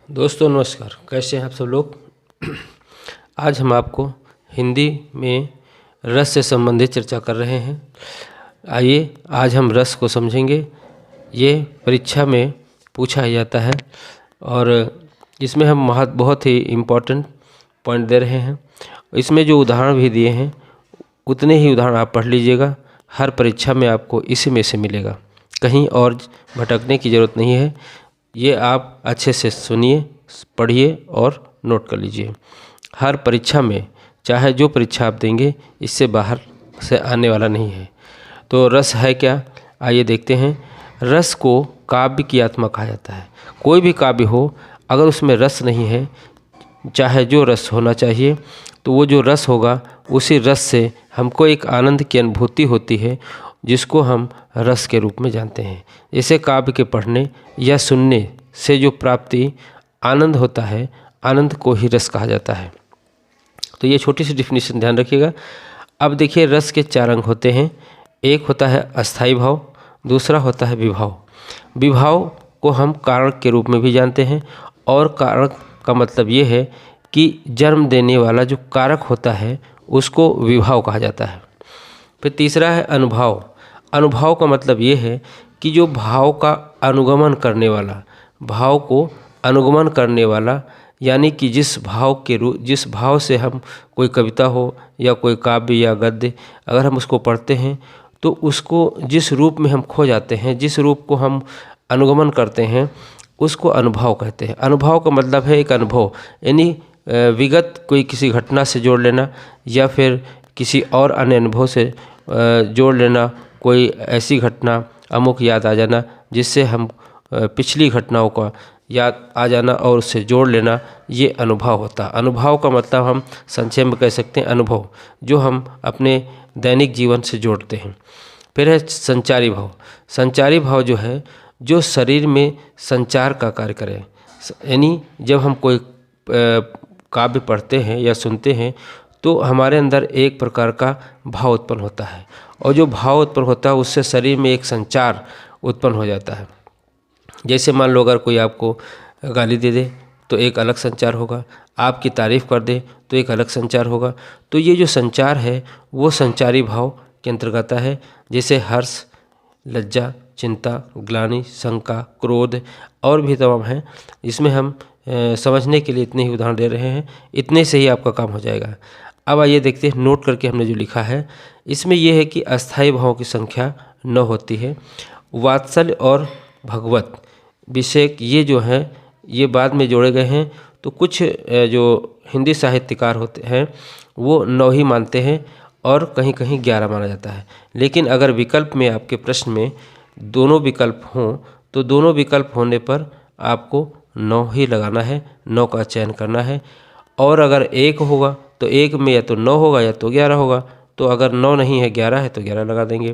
दोस्तों नमस्कार, कैसे हैं आप सब लोग। आज हम आपको हिंदी में रस से संबंधित चर्चा कर रहे हैं। आइए आज हम रस को समझेंगे। ये परीक्षा में पूछा जाता है और इसमें हम बहुत ही इम्पोर्टेंट पॉइंट दे रहे हैं। इसमें जो उदाहरण भी दिए हैं उतने ही उदाहरण आप पढ़ लीजिएगा। हर परीक्षा में आपको इसी में से मिलेगा, कहीं और भटकने की ज़रूरत नहीं है। ये आप अच्छे से सुनिए, पढ़िए और नोट कर लीजिए। हर परीक्षा में, चाहे जो परीक्षा आप देंगे, इससे बाहर से आने वाला नहीं है। तो रस है क्या, आइए देखते हैं। रस को काव्य की आत्मा कहा जाता है। कोई भी काव्य हो, अगर उसमें रस नहीं है, चाहे जो रस होना चाहिए, तो वो जो रस होगा उसी रस से हमको एक आनंद की अनुभूति होती है, जिसको हम रस के रूप में जानते हैं। इसे काव्य के पढ़ने या सुनने से जो प्राप्ति आनंद होता है, आनंद को ही रस कहा जाता है। तो ये छोटी सी डिफिनीशन ध्यान रखिएगा। अब देखिए, रस के 4 अंग होते हैं। एक होता है अस्थाई भाव, दूसरा होता है विभाव। विभाव को हम कारक के रूप में भी जानते हैं, और कारक का मतलब ये है कि जन्म देने वाला जो कारक होता है उसको विभाव कहा जाता है। फिर तीसरा है अनुभाव। अनुभाव का मतलब ये है कि जो भाव का अनुगमन करने वाला, भाव को अनुगमन करने वाला, यानी कि जिस भाव से हम कोई कविता हो या कोई काव्य या गद्य अगर हम उसको पढ़ते हैं, तो उसको जिस रूप में हम खो जाते हैं, जिस रूप को हम अनुगमन करते हैं, उसको अनुभाव कहते हैं। अनुभाव का मतलब है एक अनुभव, यानी विगत कोई किसी घटना से जोड़ लेना या फिर किसी और अन्य अनुभव से जोड़ लेना। कोई ऐसी घटना अमुक याद आ जाना जिससे हम पिछली घटनाओं का याद आ जाना और उससे जोड़ लेना, ये अनुभव होता है। अनुभव का मतलब हम संक्षेप में कह सकते हैं अनुभव, जो हम अपने दैनिक जीवन से जोड़ते हैं। फिर है संचारी भाव। संचारी भाव जो है, जो शरीर में संचार का कार्य करे, यानी जब हम कोई काव्य पढ़ते हैं या सुनते हैं तो हमारे अंदर एक प्रकार का भाव उत्पन्न होता है, और जो भाव उत्पन्न होता है उससे शरीर में एक संचार उत्पन्न हो जाता है। जैसे मान लो, अगर कोई आपको गाली दे दे तो एक अलग संचार होगा, आपकी तारीफ़ कर दे तो एक अलग संचार होगा। तो ये जो संचार है वो संचारी भाव के अंतर्गत है। जैसे हर्ष, लज्जा, चिंता, ग्लानि, शंका, क्रोध और भी तमाम हैं। इसमें हम समझने के लिए इतने ही उदाहरण दे रहे हैं, इतने से ही आपका काम हो जाएगा। अब आइए देखते हैं, नोट करके हमने जो लिखा है इसमें यह है कि अस्थाई भावों की संख्या 9 होती है। वात्सल्य और भगवत विषय ये जो हैं ये बाद में जोड़े गए हैं। तो कुछ जो हिंदी साहित्यकार होते हैं वो 9 ही मानते हैं और कहीं कहीं 11 माना जाता है। लेकिन अगर विकल्प में, आपके प्रश्न में दोनों विकल्प हों, तो दोनों विकल्प होने पर आपको 9 ही लगाना है, 9 का चयन करना है। और अगर एक होगा तो एक में या तो 9 होगा या तो 11 होगा। तो अगर 9 नहीं है, 11 है, तो 11 लगा देंगे।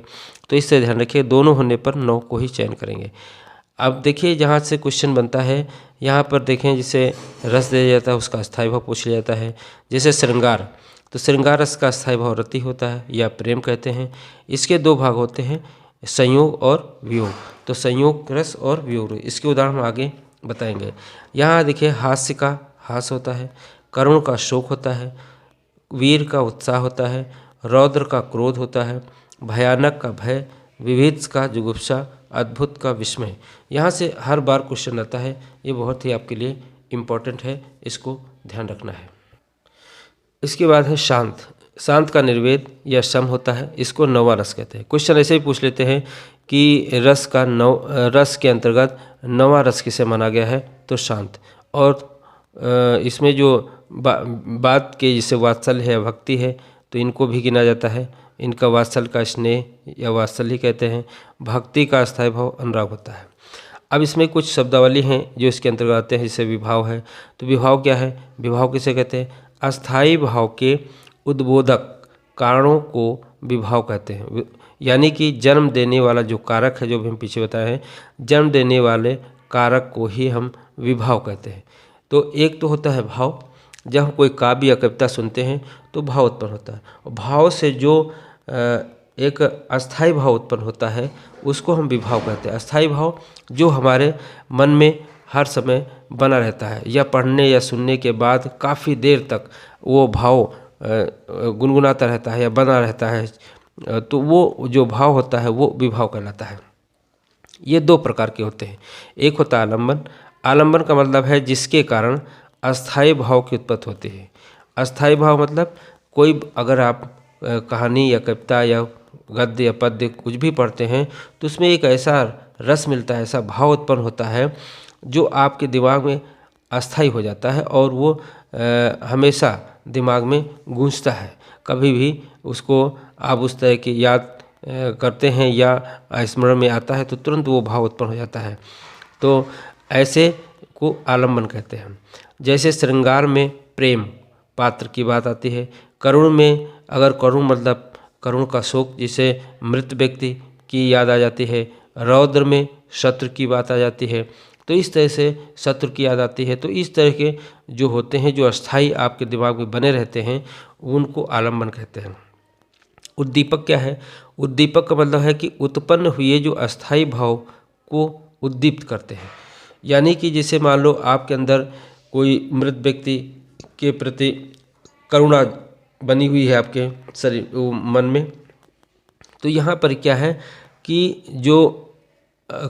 तो इससे ध्यान रखिए, दोनों होने पर 9 को ही चयन करेंगे। अब देखिए, जहाँ से क्वेश्चन बनता है, यहाँ पर देखें, जिसे रस दिया जाता है उसका स्थायी भाव पूछ लिया जाता है। जैसे श्रृंगार, तो श्रृंगार रस का स्थायी भाव रति होता है या प्रेम कहते हैं। इसके 2 भाग होते हैं, संयोग और वियोग। तो संयोग रस और वियोग रस, इसके उदाहरण हम आगे बताएंगे। यहाँ देखिए, हास्य का हास होता है, करुण का शोक होता है, वीर का उत्साह होता है, रौद्र का क्रोध होता है, भयानक का भय, विभीत्स का जुगुप्सा, अद्भुत का विस्मय। यहाँ से हर बार क्वेश्चन आता है, ये बहुत ही आपके लिए इम्पोर्टेंट है, इसको ध्यान रखना है। इसके बाद है शांत। शांत का निर्वेद या शम होता है, इसको 9वां रस कहते हैं। क्वेश्चन ऐसे ही पूछ लेते हैं कि रस के अंतर्गत 9वां रस किसे माना गया है, तो शांत। और इसमें जो बात के जैसे वात्सल्य है, भक्ति है, तो इनको भी गिना जाता है। इनका वात्सल्य का स्नेह या वात्सल्य कहते हैं। भक्ति का अस्थायी भाव अनुराग होता है। अब इसमें कुछ शब्दावली हैं जो इसके अंतर्गत आते हैं, जैसे विभाव है। तो विभाव क्या है, विभाव किसे कहते हैं, अस्थायी भाव के उद्बोधक कारणों को विभाव कहते हैं। यानी कि जन्म देने वाला जो कारक है, जो भी हम पीछे बताए हैं, जन्म देने वाले कारक को ही हम विभाव कहते हैं। तो एक तो होता है भाव, जब हम कोई काव्य या कविता सुनते हैं तो भाव उत्पन्न होता है, और भाव से जो एक अस्थाई भाव उत्पन्न होता है उसको हम विभाव कहते हैं। अस्थाई भाव जो हमारे मन में हर समय बना रहता है, या पढ़ने या सुनने के बाद काफ़ी देर तक वो भाव गुनगुनाता रहता है या बना रहता है, तो वो जो भाव होता है वो विभाव कहलाता है। ये दो प्रकार के होते हैं। एक होता है आलम्बन। आलम्बन का मतलब है जिसके कारण अस्थायी भाव की उत्पत्ति होती है। अस्थायी भाव मतलब कोई अगर आप कहानी या कविता या गद्य या पद्य कुछ भी पढ़ते हैं तो उसमें एक ऐसा रस मिलता है, ऐसा भाव उत्पन्न होता है जो आपके दिमाग में अस्थायी हो जाता है और वो हमेशा दिमाग में गूंजता है। कभी भी उसको आप उस तरह की याद करते हैं या स्मरण में आता है तो तुरंत वो भाव उत्पन्न हो जाता है। तो ऐसे को आलम्बन कहते हैं। जैसे श्रृंगार में प्रेम पात्र की बात आती है, करुण में अगर करुण मतलब करुण का शोक जिसे मृत व्यक्ति की याद आ जाती है, रौद्र में शत्रु की बात आ जाती है, तो इस तरह से शत्रु की याद आती है। तो इस तरह के जो होते हैं जो अस्थाई आपके दिमाग में बने रहते हैं उनको आलम्बन कहते हैं। उद्दीपक क्या है? उद्दीपक का मतलब है कि उत्पन्न हुए जो अस्थाई भाव को उद्दीप्त करते हैं। यानी कि जैसे मान लो आपके अंदर कोई मृत व्यक्ति के प्रति करुणा बनी हुई है आपके शरीर मन में, तो यहाँ पर क्या है कि जो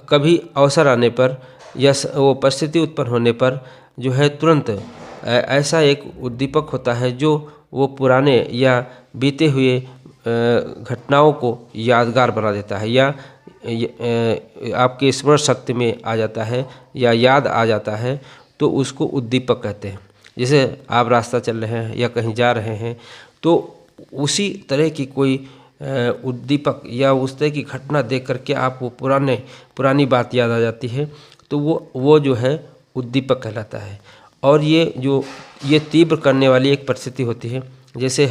कभी अवसर आने पर या वो परिस्थिति उत्पन्न होने पर जो है तुरंत ऐसा एक उद्दीपक होता है जो वो पुराने या बीते हुए घटनाओं को यादगार बना देता है या आपके स्मरण शक्ति में आ जाता है या याद आ जाता है, तो उसको उद्दीपक कहते हैं। जैसे आप रास्ता चल रहे हैं या कहीं जा रहे हैं तो उसी तरह की कोई उद्दीपक या उस तरह की घटना देख करके आप वो पुरानी बात याद आ जाती है, तो वो जो है उद्दीपक कहलाता है। और ये तीव्र करने वाली एक परिस्थिति होती है। जैसे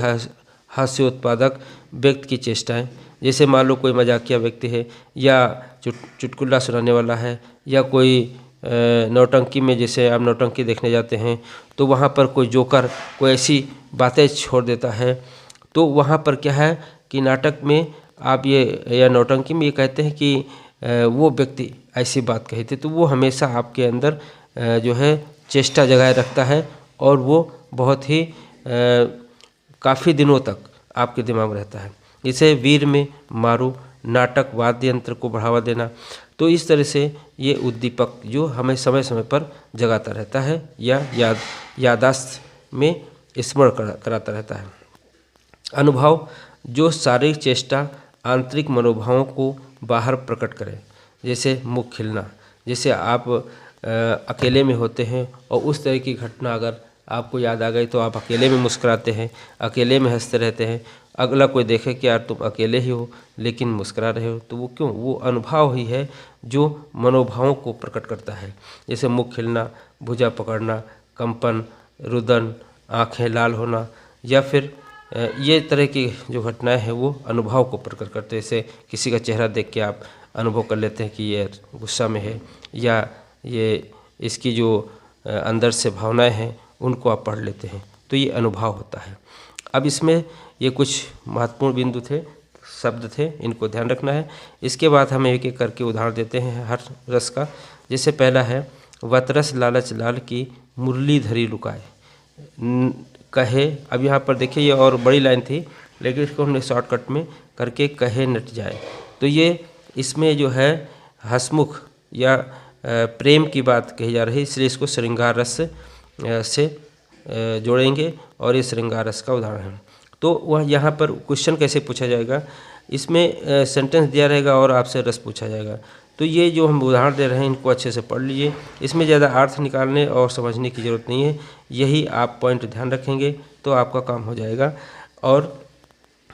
हास्योत्पादक व्यक्ति की चेष्टाएं, जैसे मान लो कोई मजाकिया व्यक्ति है या चुटकुला सुनाने वाला है या कोई नौटंकी में, जैसे आप नौटंकी देखने जाते हैं तो वहाँ पर कोई जोकर कोई ऐसी बातें छोड़ देता है, तो वहाँ पर क्या है कि नाटक में आप ये या नौटंकी में ये कहते हैं कि वो व्यक्ति ऐसी बात कही थी, तो वो हमेशा आपके अंदर जो है चेष्टा जगाए रखता है और वो बहुत ही काफ़ी दिनों तक आपके दिमाग में रहता है। इसे वीर में मारू नाटक वाद्य यंत्र को बढ़ावा देना, तो इस तरह से ये उद्दीपक जो हमें समय समय पर जगाता रहता है या यादाश्त में स्मरण कराता रहता है। अनुभव जो शारीरिक चेष्टा आंतरिक मनोभावों को बाहर प्रकट करे, जैसे मुख खिलना। जैसे आप अकेले में होते हैं और उस तरह की घटना अगर आपको याद आ गई तो आप अकेले में मुस्कुराते हैं, अकेले में हंसते रहते हैं। अगला कोई देखे कि यार तुम अकेले ही हो लेकिन मुस्कुरा रहे हो, तो वो क्यों? वो अनुभव ही है जो मनोभावों को प्रकट करता है। जैसे मुख खिलना, भुजा पकड़ना, कंपन, रुदन, आँखें लाल होना, या फिर ये तरह की जो घटनाएं हैं वो अनुभव को प्रकट करते हैं। जैसे किसी का चेहरा देख के आप अनुभव कर लेते हैं कि ये गुस्सा में है, या ये इसकी जो अंदर से भावनाएं हैं उनको आप पढ़ लेते हैं, तो ये अनुभव होता है। अब इसमें ये कुछ महत्वपूर्ण बिंदु थे, शब्द थे, इनको ध्यान रखना है। इसके बाद हम एक एक करके उदाहरण देते हैं हर रस का। जैसे पहला है वतरस लालच लाल की मुरली धरी लुकाए कहे। अब यहाँ पर देखिए ये और बड़ी लाइन थी लेकिन इसको हमने शॉर्टकट में करके कहे नट जाए। तो ये इसमें जो है हसमुख या प्रेम की बात कही जा रही है, इसलिए इसको श्रृंगार रस से जोड़ेंगे और ये श्रृंगार रस का उदाहरण है। तो वह यहाँ पर क्वेश्चन कैसे पूछा जाएगा, इसमें सेंटेंस दिया रहेगा और आपसे रस पूछा जाएगा। तो ये जो हम उदाहरण दे रहे हैं इनको अच्छे से पढ़ लीजिए, इसमें ज़्यादा अर्थ निकालने और समझने की ज़रूरत नहीं है। यही आप पॉइंट ध्यान रखेंगे तो आपका काम हो जाएगा और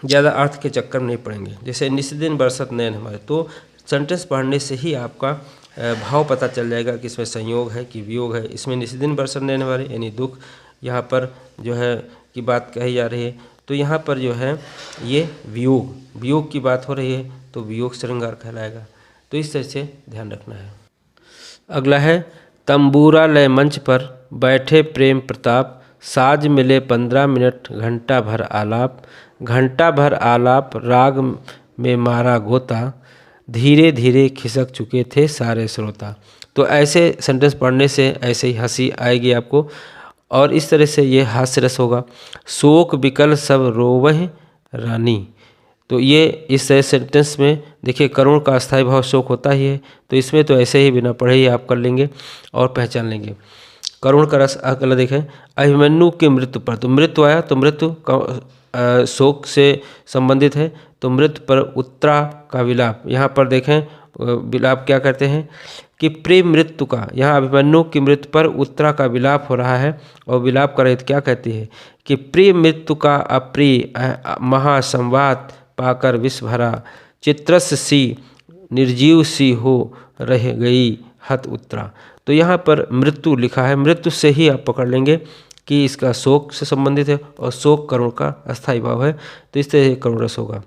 ज़्यादा अर्थ के चक्कर में नहीं पड़ेंगे। जैसे निस्दिन बरसत नयन हमारे, तो सेंटेंस पढ़ने से ही आपका भाव पता चल जाएगा कि इसमें संयोग है कि वियोग है। इसमें निस्दिन बरसत नयन हमारे यानी दुख यहाँ पर जो है की बात कही जा रही है, तो यहाँ पर जो है ये वियोग की बात हो रही है तो वियोग श्रृंगार कहलाएगा। तो इस तरह से ध्यान रखना है। अगला है तंबूरा लय मंच पर बैठे प्रेम प्रताप, साज मिले 15 मिनट घंटा भर आलाप, घंटा भर आलाप राग में मारा गोता, धीरे धीरे खिसक चुके थे सारे श्रोता। तो ऐसे सेंटेंस पढ़ने से ऐसे ही हंसी आएगी आपको, और इस तरह से ये हास्य रस होगा। शोक विकल सब रोवह रानी, तो ये इस सेंटेंस में देखिए करुण का अस्थायी भाव शोक होता ही है, तो इसमें तो ऐसे ही बिना पढ़े ही आप कर लेंगे और पहचान लेंगे। करुण का रस अगला देखें, अभिमन्यु की मृत्यु पर, तो मृत्यु आया तो मृत्यु शोक से संबंधित है, तो मृत्यु पर उत्तरा का विलाप। यहाँ पर देखें विलाप क्या कहते हैं कि प्रिय मृत्यु का, यहाँ अभिमन्यु की मृत्यु पर उत्तरा का विलाप हो रहा है, और विलाप का रहित क्या कहती है कि प्रिय मृत्यु का अप्रिय महासंवाद पाकर विष भरा, चित्रस सी निर्जीव सी हो रह गई हत उत्तरा। तो यहाँ पर मृत्यु लिखा है, मृत्यु से ही आप पकड़ लेंगे कि इसका शोक से संबंधित है, और शोक करुण का अस्थायी भाव है, तो इस तरह से करुण रस होगा।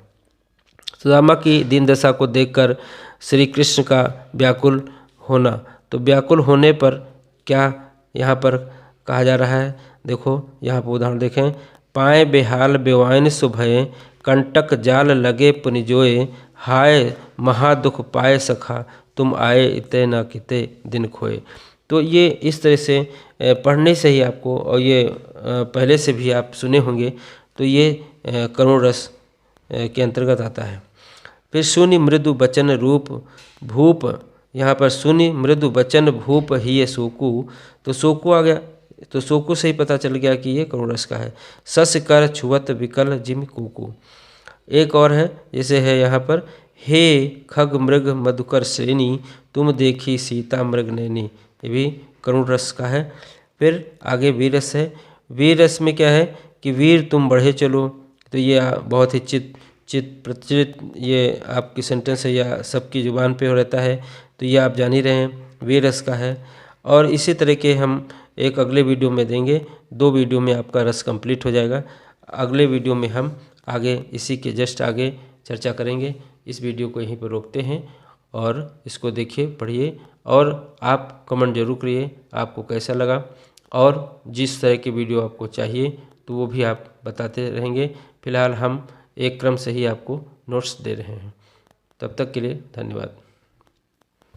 सुदामा की दीन दशा को देखकर श्री कृष्ण का व्याकुल होना, तो व्याकुल होने पर क्या यहाँ पर कहा जा रहा है, देखो यहाँ पर उदाहरण देखें, पाए बेहाल बेवाइन सुभये, कंटक जाल लगे पुनिजोए, हाय महादुख पाए सखा, तुम आए इते न किते दिन खोए। तो ये इस तरह से पढ़ने से ही आपको, और ये पहले से भी आप सुने होंगे, तो ये करुण रस के अंतर्गत आता है। फिर शून्य मृदु बचन रूप भूप, यहाँ पर शून्य मृदु बचन भूप ही शोकु, तो शोकु आ गया, तो शोकु से ही पता चल गया कि ये करुण रस का है। सस कर छुवत विकल जिम कुकु। एक और है, जैसे है यहाँ पर, हे खग मृग मधुकर श्रेणी, तुम देखी सीता मृग नैनी, ये भी करुण रस का है। फिर आगे वीर रस है, वीर रस में क्या है कि वीर तुम बढ़े चलो, तो ये बहुत ही चित प्रचलित ये आपकी सेंटेंस है, या सबकी जुबान पे हो रहता है, तो ये आप जान ही रहे हैं, वीर रस का है। और इसी तरह के हम एक अगले वीडियो में देंगे, 2 वीडियो में आपका रस कंप्लीट हो जाएगा। अगले वीडियो में हम आगे इसी के जस्ट आगे चर्चा करेंगे। इस वीडियो को यहीं पर रोकते हैं, और इसको देखिए, पढ़िए, और आप कमेंट जरूर करिए आपको कैसा लगा, और जिस तरह की वीडियो आपको चाहिए तो वो भी आप बताते रहेंगे। फिलहाल हम एक क्रम से ही आपको नोट्स दे रहे हैं। तब तक के लिए धन्यवाद।